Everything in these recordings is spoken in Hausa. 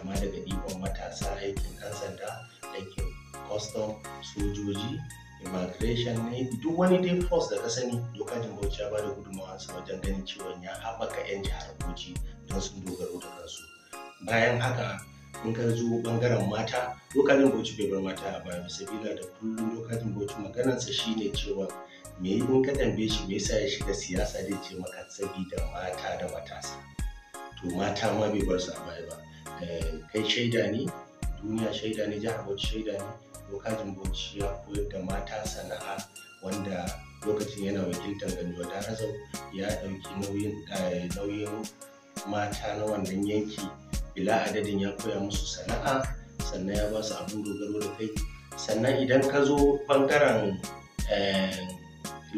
kama daga ɗiban matasa aikin ɗan sanda, aikin custom, sojoji, immigration ne, duk wani dai force da ka sani Dokajin Bauchi ya bada gudunmawarsa wajen ganin cewa ya haɓaka 'yan jihar Bauchi don sun dogaro da kansu. Bayan haka in ka zo ɓangaren mata, Dokajin Bauchi bai bar mata a baya ba, sabila da kullum Dokajin Bauchi maganarsa shine cewa me in ka tambaye shi me yasa ya shiga siyasa zai ce maka sabida mata da matasa. To mata ma bai bar su a baya ba. Kai shaida ne, duniya shaida ne, jihar Bauchi shaida ne. Dokajin Bauchi ya koyar da mata sana'a, wanda lokacin yana wakiltar Ganjuwa Darazau ya ɗauki nauyin mata na wannan yanki bila adadin, ya koya musu sana'a, sannan ya ba su abin dogaro da kai. Sannan idan ka zo ɓangaren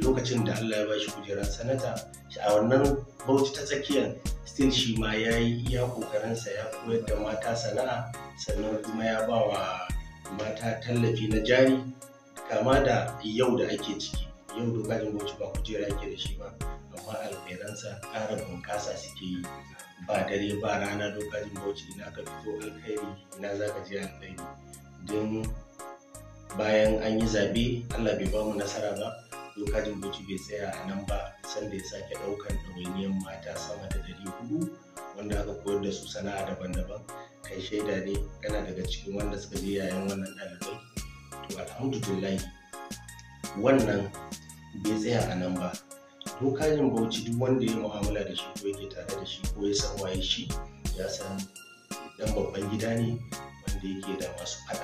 lokacin da Allah ya ba shi kujerar sanata a wannan Bauchi ta tsakiyar, still shi ma ya yi iya ƙoƙarinsa, ya koyar da mata sana'a, sannan kuma ya ba wa mata tallafi na jari. Kama da yau da ake ciki, yau Dokajin Bauchi ba kujera yake da shi ba, amma alkhairansa ƙara bunƙasa suke yi. Ba dare ba rana Dokajin Bauchi ina ka fito alkhairi, ina za ka je alkhairi. Don bayan an yi zaɓe Allah bai ba mu nasara ba, Dokajin Bauchi bai tsaya a nan ba, sanda ya sake ɗaukan ɗawainiyar mata sama da 400 wanda aka koyar da su sana'a daban-daban. Kai shaida ne, kana daga cikin wanda suka je yayin wannan ɗalibai. To alhamdulillah wannan bai tsaya a nan ba. Dokajin Bauchi duk wanda ya mu'amala da shi ko yake tare da shi ko ya san waye shi, ya san dan babban gida ne wanda yake da masu faɗa.